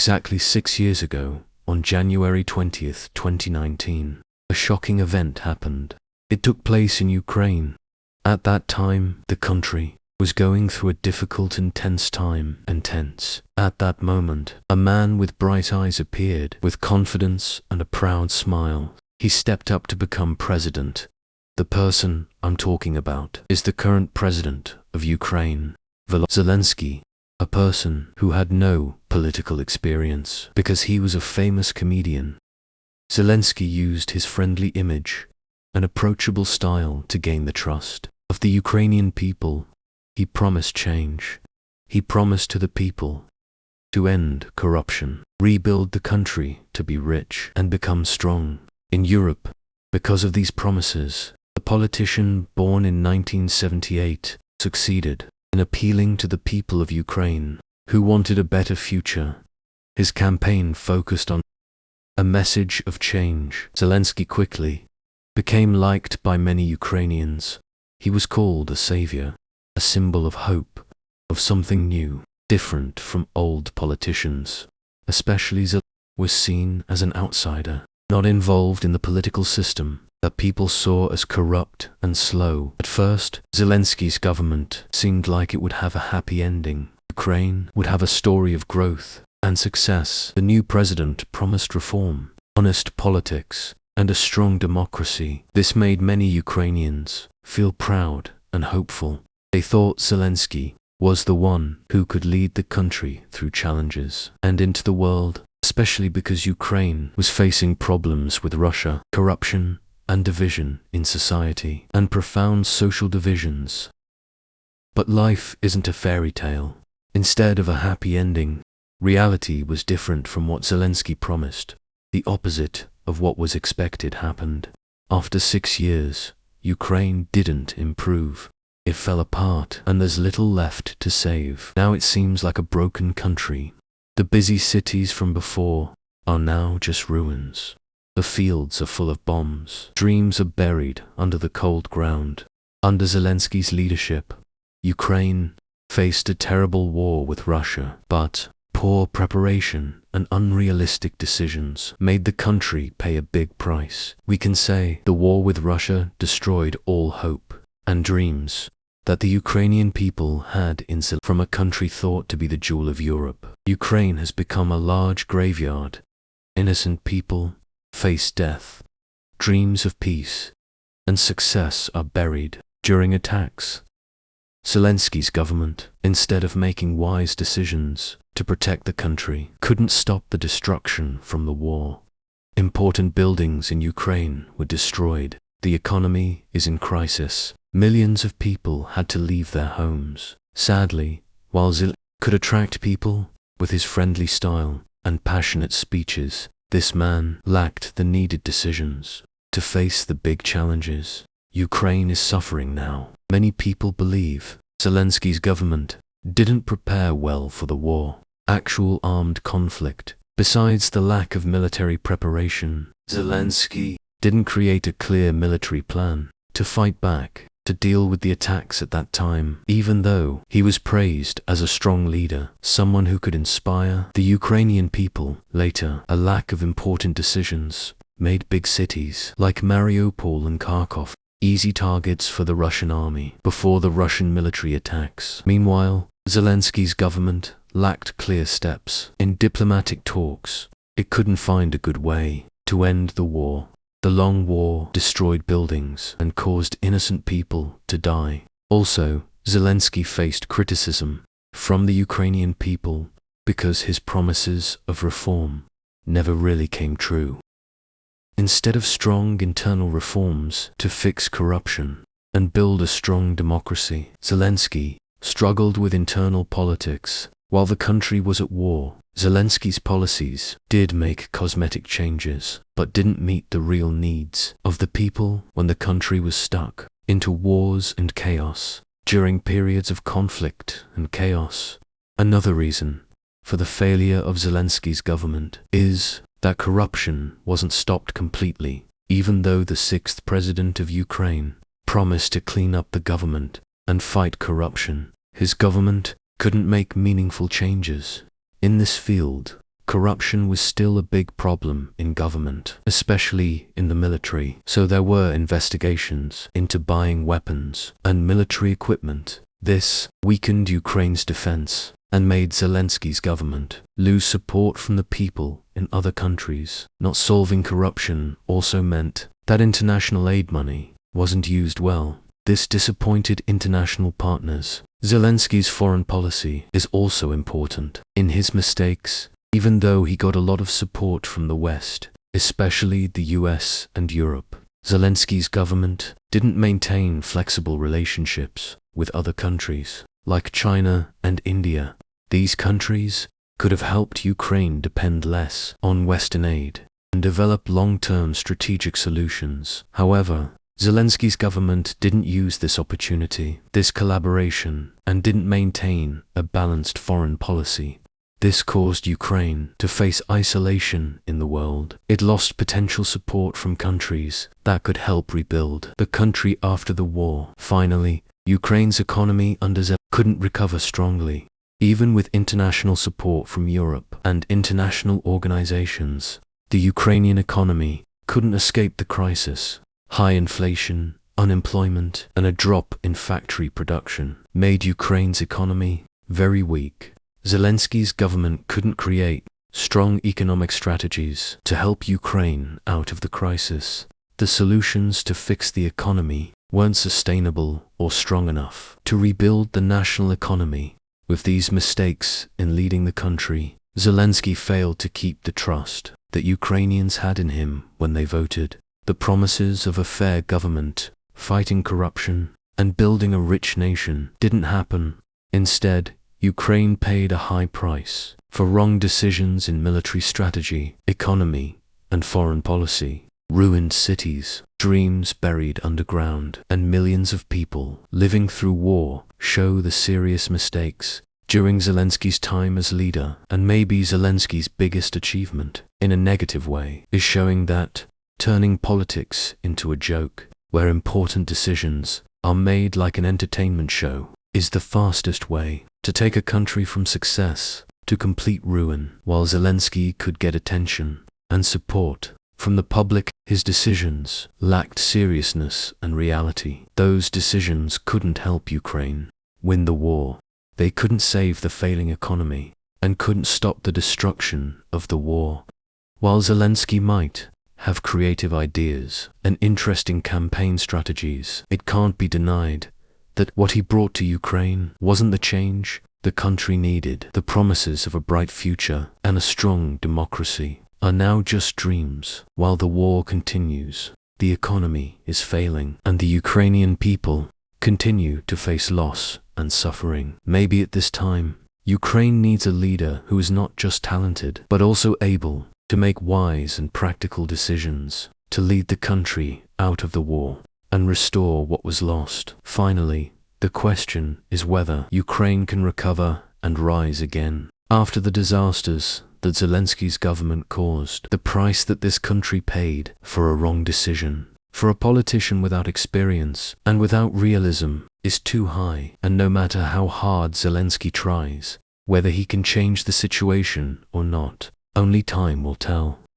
Exactly 6 years ago, on January 20th, 2019, a shocking event happened. It took place in Ukraine. At that time, the country was going through a difficult and tense time. At that moment, a man with bright eyes appeared, with confidence and a proud smile. He stepped up to become president. The person I'm talking about is the current president of Ukraine, Volodymyr Zelensky, a person who had no political experience because he was a famous comedian. Zelensky used his friendly image and approachable style to gain the trust of the Ukrainian people. He promised change. He promised to the people to end corruption, rebuild the country to be rich and become strong. In Europe, because of these promises, the politician born in 1978 succeeded in appealing to the people of Ukraine who wanted a better future. His campaign focused on a message of change. Zelensky quickly became liked by many Ukrainians. He was called a savior, a symbol of hope, of something new, different from old politicians. Especially Zelensky was seen as an outsider, not involved in the political system, that people saw as corrupt and slow. At first, Zelensky's government seemed like it would have a happy ending. Ukraine would have a story of growth and success. The new president promised reform, honest politics, and a strong democracy. This made many Ukrainians feel proud and hopeful. They thought Zelensky was the one who could lead the country through challenges and into the world, especially because Ukraine was facing problems with Russia, corruption and division in society, and profound social divisions. But life isn't a fairy tale. Instead of a happy ending, reality was different from what Zelensky promised. The opposite of what was expected happened. After 6 years, Ukraine didn't improve. It fell apart, and there's little left to save. Now it seems like a broken country. The busy cities from before are now just ruins. The fields are full of bombs. Dreams are buried under the cold ground. Under Zelensky's leadership, Ukraine faced a terrible war with Russia, but poor preparation and unrealistic decisions made the country pay a big price. We can say the war with Russia destroyed all hope and dreams that the Ukrainian people had from a country thought to be the jewel of Europe. Ukraine has become a large graveyard. Innocent people face death. Dreams of peace and success are buried during attacks. Zelensky's government, instead of making wise decisions to protect the country, couldn't stop the destruction from the war. Important buildings in Ukraine were destroyed. The economy is in crisis. Millions of people had to leave their homes. Sadly, while Zelensky could attract people with his friendly style and passionate speeches, this man lacked the needed decisions to face the big challenges. Ukraine is suffering now. Many people believe Zelensky's government didn't prepare well for the war. Actual armed conflict. Besides the lack of military preparation, Zelensky didn't create a clear military plan to fight back, to deal with the attacks at that time. Even though he was praised as a strong leader, someone who could inspire the Ukrainian people, later, a lack of important decisions made big cities like Mariupol and Kharkov easy targets for the Russian army before the Russian military attacks. Meanwhile, Zelensky's government lacked clear steps. In diplomatic talks, it couldn't find a good way to end the war. The long war destroyed buildings and caused innocent people to die. Also, Zelensky faced criticism from the Ukrainian people because his promises of reform never really came true. Instead of strong internal reforms to fix corruption and build a strong democracy, Zelensky struggled with internal politics. While the country was at war, Zelensky's policies did make cosmetic changes, but didn't meet the real needs of the people when the country was stuck into wars and chaos. During periods of conflict and chaos, another reason for the failure of Zelensky's government is that corruption wasn't stopped completely. Even though the 6th president of Ukraine promised to clean up the government and fight corruption, his government couldn't make meaningful changes in this field. corruption was still a big problem in government, especially in the military. So there were investigations into buying weapons and military equipment. This weakened Ukraine's defense and made Zelensky's government lose support from the people in other countries. Not solving corruption also meant that international aid money wasn't used well. This disappointed international partners. Zelensky's foreign policy is also important. In his mistakes, even though he got a lot of support from the West, especially the US and Europe, Zelensky's government didn't maintain flexible relationships with other countries, like China and India. These countries could have helped Ukraine depend less on Western aid and develop long-term strategic solutions. However, Zelensky's government didn't use this opportunity, this collaboration, and didn't maintain a balanced foreign policy. This caused Ukraine to face isolation in the world. It lost potential support from countries that could help rebuild the country after the war. Finally, Ukraine's economy under Zelensky couldn't recover strongly. Even with international support from Europe and international organizations, the Ukrainian economy couldn't escape the crisis. High inflation, unemployment, and a drop in factory production made Ukraine's economy very weak. Zelensky's government couldn't create strong economic strategies to help Ukraine out of the crisis. The solutions to fix the economy weren't sustainable or strong enough to rebuild the national economy. With these mistakes in leading the country, Zelensky failed to keep the trust that Ukrainians had in him when they voted. The promises of a fair government, fighting corruption, and building a rich nation didn't happen. Instead, Ukraine paid a high price for wrong decisions in military strategy, economy, and foreign policy. Ruined cities, dreams buried underground, and millions of people living through war show the serious mistakes during Zelensky's time as leader. And maybe Zelensky's biggest achievement, in a negative way, is showing that turning politics into a joke, where important decisions are made like an entertainment show, is the fastest way to take a country from success to complete ruin. While Zelensky could get attention and support from the public, his decisions lacked seriousness and reality. Those decisions couldn't help Ukraine win the war. They couldn't save the failing economy and couldn't stop the destruction of the war. While Zelensky might have creative ideas and interesting campaign strategies, it can't be denied that what he brought to Ukraine wasn't the change the country needed. The promises of a bright future and a strong democracy are now just dreams. While the war continues, the economy is failing, and the Ukrainian people continue to face loss and suffering. Maybe at this time, Ukraine needs a leader who is not just talented, but also able to make wise and practical decisions to lead the country out of the war and restore what was lost. Finally, the question is whether Ukraine can recover and rise again after the disasters that Zelensky's government caused. The price that this country paid for a wrong decision, for a politician without experience and without realism, is too high. And no matter how hard Zelensky tries, whether he can change the situation or not, only time will tell.